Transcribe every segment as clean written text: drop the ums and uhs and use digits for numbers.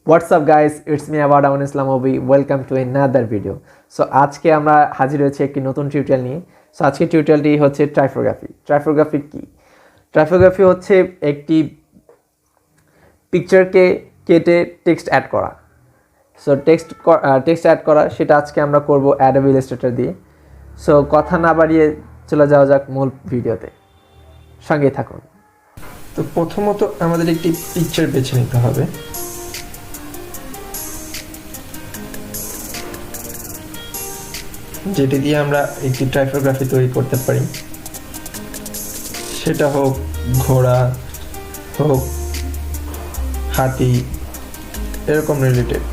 What's up guys, it's me Adobe. Welcome to another video. So আজকে আমরা হাজির হয়েছি একটি নতুন টিউটোরিয়াল নিয়ে। সো আজকে টিউটোরিয়ালটি হচ্ছে টাইপোগ্রাফি। টাইপোগ্রাফি কি? টাইপোগ্রাফি হচ্ছে একটি পিকচারকে কেটে টেক্সট অ্যাড করা। সো টেক্সট অ্যাড করা সেটা আজকে আমরা করব Adobe Illustrator দিয়ে। সো কথা না বাড়িয়ে চলে যাওয়া যাক মূল ভিডিওতে, সঙ্গে থাকুন। তো প্রথমত আমাদের একটি পিকচার বেছে নিতে হবে। যেটি দিয়ে আমরা একটি টাইপোগ্রাফি তৈরি করতে পারি, সেটা হোক ঘোড়া, হোক হাতি, এরকম রিলেটেড।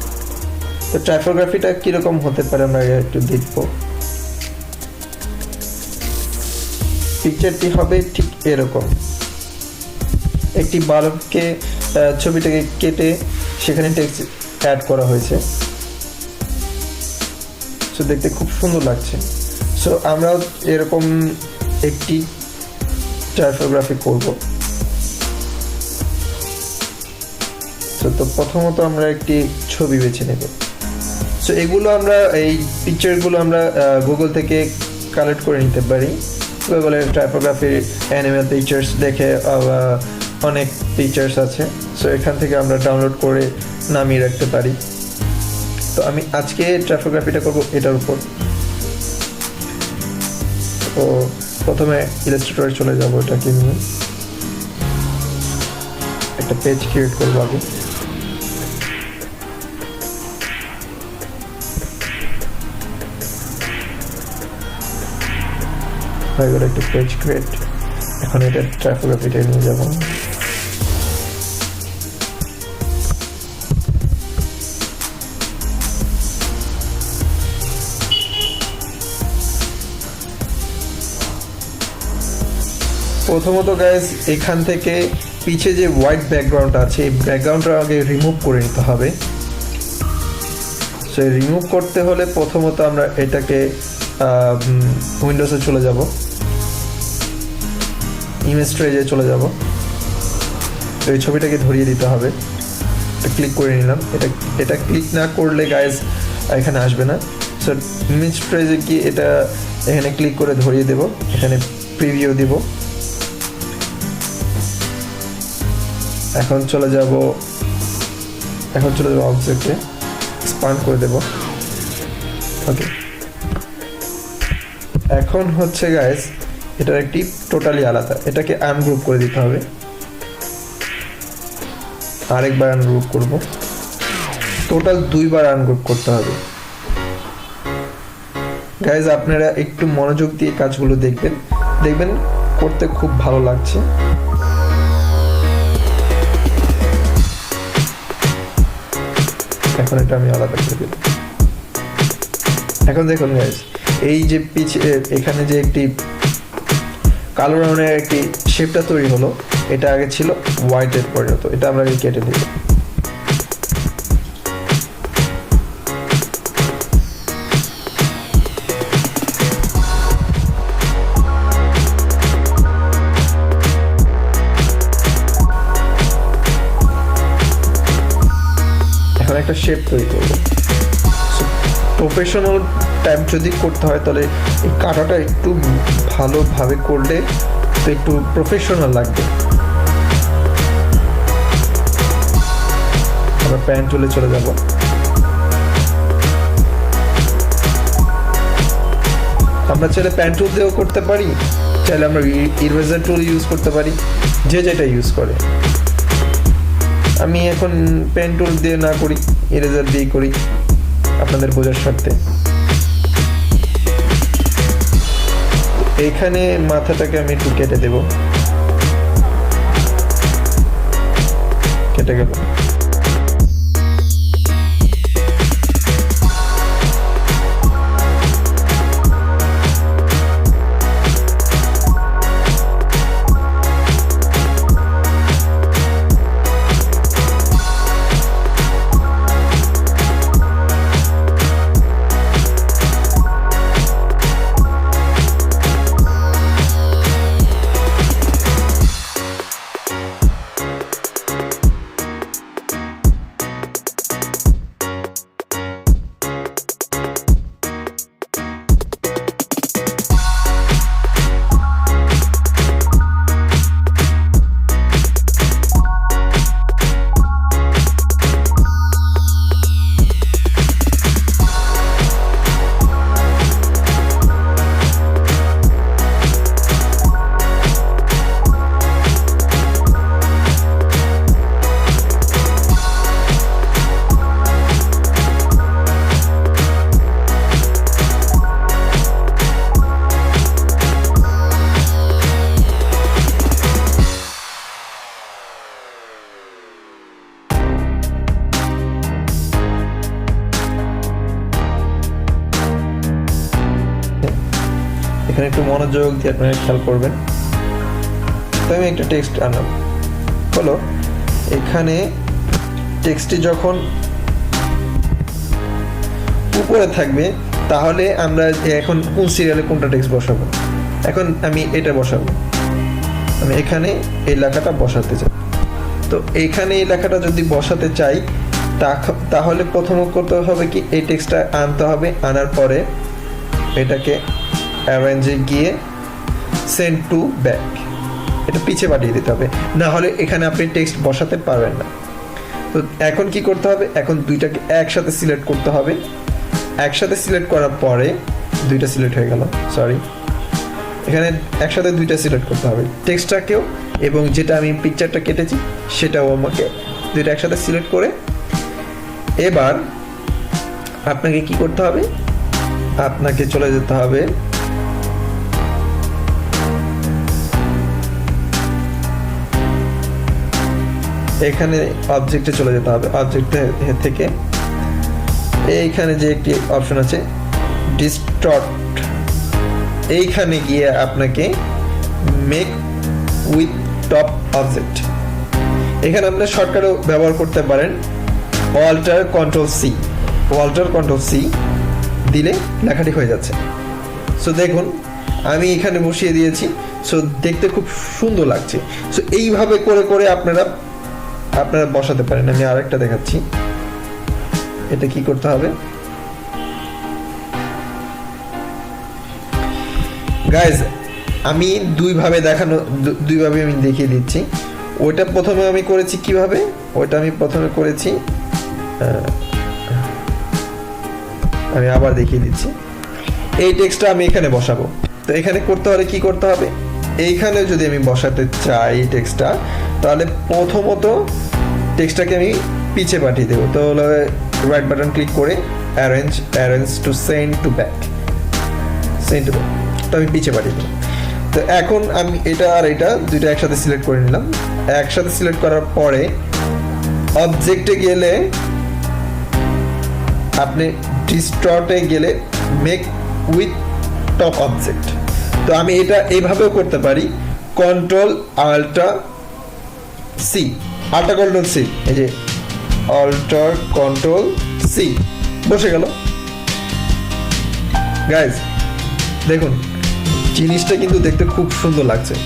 তো টাইপোগ্রাফিটা কীরকম হতে পারে আমরা একটু দেখব। পিকচারটি হবে ঠিক এরকম, একটি বাল্বকে ছবিটাকে কেটে সেখানে টেক্সট অ্যাড করা হয়েছে। সো দেখতে খুব সুন্দর লাগছে। সো আমরাও এরকম একটি টাইপোগ্রাফি করব। তো প্রথমত আমরা একটি ছবি বেছে নেব। সো এগুলো আমরা এই পিকচারগুলো আমরা গুগল থেকে কালেক্ট করে নিতে পারি। গুগলে টাইপোগ্রাফি অ্যানিমেল পিকচার্স দেখে অনেক পিকচার্স আছে। সো এখান থেকে আমরা ডাউনলোড করে নামিয়ে রাখতে পারি। তো আমি আজকে টাইপোগ্রাফিটা করব এটার উপর। তো প্রথমে ইলাস্ট্রেটরে চলে যাব, এটাকে নিয়ে একটা পেজ ক্রিয়েট করব আগে। হয়ে গেল একটা পেজ ক্রিয়েট। এখন এটা টাইপোগ্রাফিটা নিয়ে যাব। প্রথমত গাইজ এখান থেকে পিছে যে হোয়াইট ব্যাকগ্রাউন্ড আছে, এই ব্যাকগ্রাউন্ডটা আগে রিমুভ করে নিতে হবে। সো রিমুভ করতে হলে প্রথমত আমরা এটাকে উইন্ডোজে চলে যাব, ইমেজ ট্রেজে চলে যাব। এই ছবিটাকে ধরিয়ে দিতে হবে। এটা ক্লিক করে নিলাম। এটা ক্লিক না করলে গাইজ এখানে আসবে না। সো ইমেজ ট্রেজে কি এটা এখানে ক্লিক করে ধরিয়ে দেব, এখানে প্রিভিউ দিব। এখন চলে যাব অবজেক্টে, এক্সপান্ড করে দেব। ওকে, এখন হচ্ছে গাইস এটার একটি টোটালি আলাদা, এটাকে আনগ্রুপ করে দিতে হবে। আরেকবার আনগ্রুপ করব, টোটাল 2 বার আনগ্রুপ করতে হবে। গাইস আপনারা একটু মনোযোগ দিয়ে কাজগুলো দেখবেন করতে খুব ভালো লাগছে। এখন এটা আমি আলাদা করে দেব। এখন দেখুন গাইস, এই যে পিছে এখানে যে একটি কালো রঙের একটি শেপটা তৈরি হলো, এটা আগে ছিল হোয়াইটের পরিণত। এটা আমরা কেটে দেব। এখন একটা শেপ তৈরি করব। প্রফেশনাল টাইপ যদি করতে হয় তাহলে এই কাটাটা একটু ভালোভাবে করলে তো একটু প্রফেশনাল লাগবে। আমরা প্যান টুলে চলে যাব। আমরা চাইলে প্যান টুল দিয়েও করতে পারি, চাইলে আমরা ইরেজার টুল ইউজ করতে পারি, যে যেটা ইউজ করে। আমি এখন পেন টুল দিয়ে না করি, ইরেজার দিয়ে করি আপনাদের বোঝার স্বার্থে। এখানে মাথাটাকে আমি একটু কেটে দেব। কেটে গেল। এখানে একটু মনোযোগ দিয়ে আপনারা খেয়াল করবেন। তো আমি একটা টেক্সট আনলাম, হলো এখানে টেক্সটটি যখন উপরে থাকবে তাহলে আমরা এখন কোন সিরিয়ালে কোনটা টেক্সট বসাবো, এখন আমি এটা বসাবো, আমি এখানে এই লেখাটা বসাতে চাই। তো এখানে এই লেখাটা যদি বসাতে চাই তাহলে প্রথম করতে হবে কি, এই টেক্সটটা আনতে হবে, আনার পরে এটাকে অ্যারেঞ্জে গিয়ে সেন্ড টু ব্যাক, এটা পিছে পাঠিয়ে দিতে হবে, না হলে এখানে আপনি টেক্সট বসাতে পারবেন না। তো এখন কি করতে হবে, এখন দুইটাকে একসাথে সিলেক্ট করতে হবে। একসাথে সিলেক্ট করার পরে দুইটা সিলেক্ট হয়ে গেল, সরি, এখানে একসাথে দুইটা সিলেক্ট করতে হবে, টেক্সটটাকেও এবং যেটা আমি পিকচারটা কেটেছি সেটাও আমাকে দুইটা একসাথে সিলেক্ট করে এবার আপনাকে কি করতে হবে, আপনাকে চলে যেতে হবে এখানে অবজেক্টে চলে যেতে হবে। অবজেক্টে থেকে এইখানে যে একটি অপশন আছে ডিস্টর্ট, এইখানে গিয়ে আপনাকে মেক উইথ টপ অবজেক্ট, এখানে আপনি শর্টকাটও ব্যবহার করতে পারেন, alter control C, alter control C দিলে লেখাটি হয়ে যাচ্ছে। সো দেখুন আমি এখানে বসিয়ে দিয়েছি, সো দেখতে খুব সুন্দর লাগছে। সো এইভাবে করে করে আপনারা বসাতে পারেন। আমি আরেকটা দেখাচ্ছি, এটা কি করতে হবে গাইজ, আমি দুইভাবে আমি দেখিয়ে দিচ্ছি। ওইটা প্রথমে আমি করেছি কিভাবে, ওইটা আমি প্রথমে করেছি, আমি আবার দেখিয়ে দিচ্ছি। এই টেক্সটটা আমি এখানে বসাবো, তো এখানে করতে হলে কি করতে হবে, এইখানে যদি আমি বসাতে চাই টেক্সটটা, তাহলে প্রথমত টেক্সটটাকে আমি পিছে পাঠিয়ে দেবো। তো রাইট বাটন ক্লিক করে arrange to send to back, তো আমি পিছে পাঠিয়ে দেবো। তো এখন আমি এটা আর এটা দুইটা একসাথে সিলেক্ট করে নিলাম। একসাথে সিলেক্ট করার পরে অবজেক্টে গেলে আপনি ডিস্টর্টে গেলে মেক উইথ টপ অবজেক্ট, তো আমি এটা এইভাবেও করতে পারি, control alt C, alt control C, এই যে অল্টার কন্ট্রোল সি বসে গেল। গাইজ দেখুন জিনিসটা কিন্তু দেখতে খুব সুন্দর লাগছে।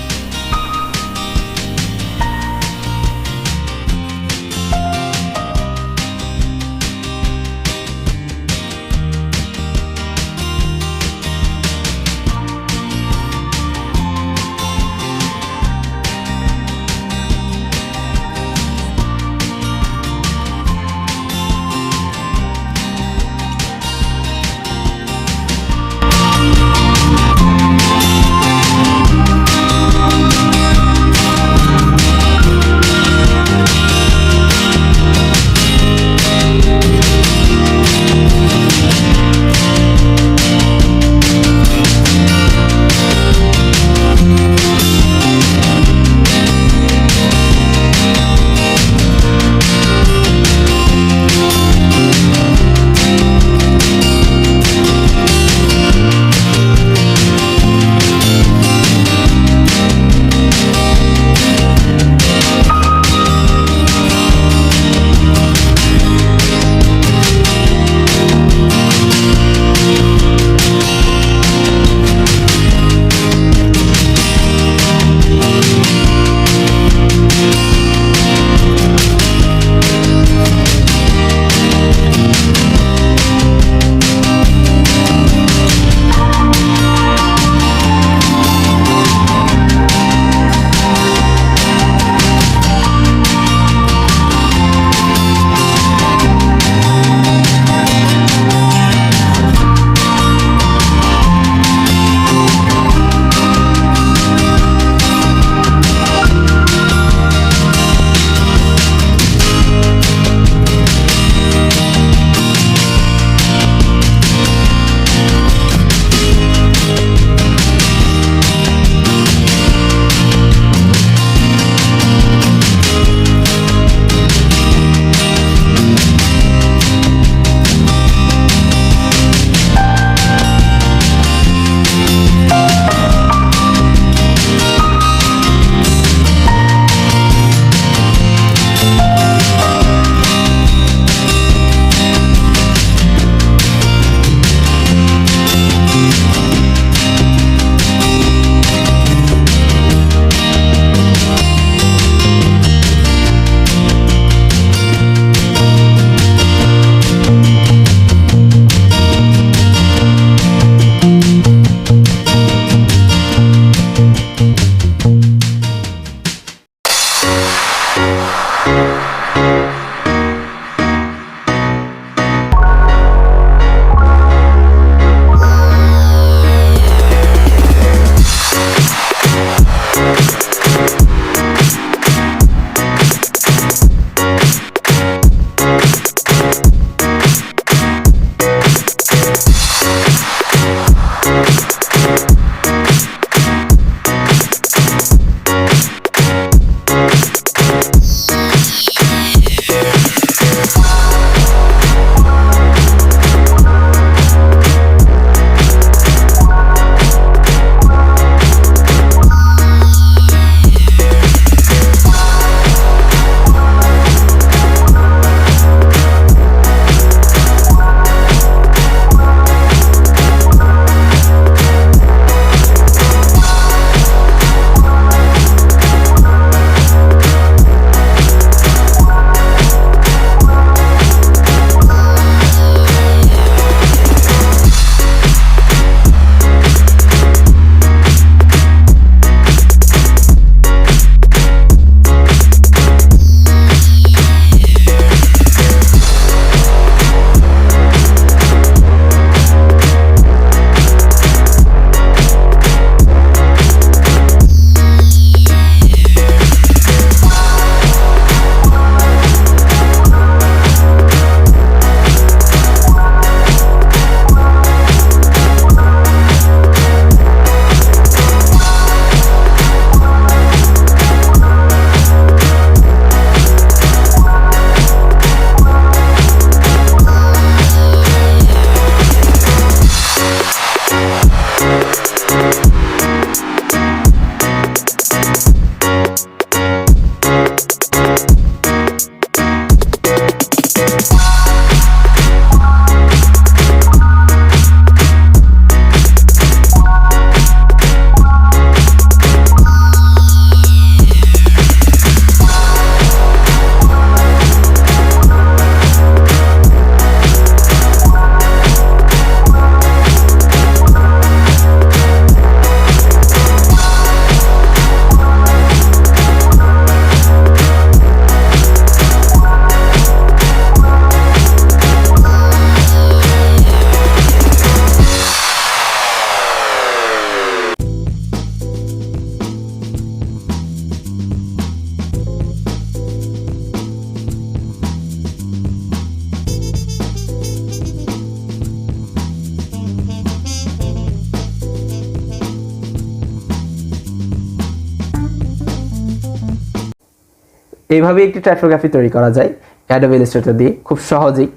এইভাবে একটি টাইপোগ্রাফি তৈরি করা যায় Adobe Illustrator দিয়ে খুব সহজেই।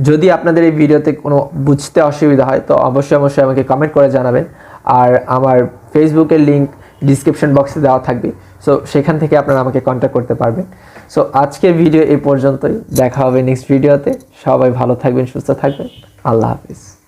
যদি আপনাদের এই ভিডিওতে কোনো বুঝতে অসুবিধা হয় তো অবশ্যই আমাকে কমেন্ট করে জানাবেন। আর আমার ফেসবুকের লিংক ডিসক্রিপশন বক্সে দেওয়া থাকবে, সো সেখান থেকে আপনারা আমাকে কন্ট্যাক্ট করতে পারবেন। সো আজকের ভিডিও এই পর্যন্তই, দেখা হবে নেক্সট ভিডিওতে। সবাই ভালো থাকবেন, সুস্থ থাকবেন, আল্লাহ হাফিজ।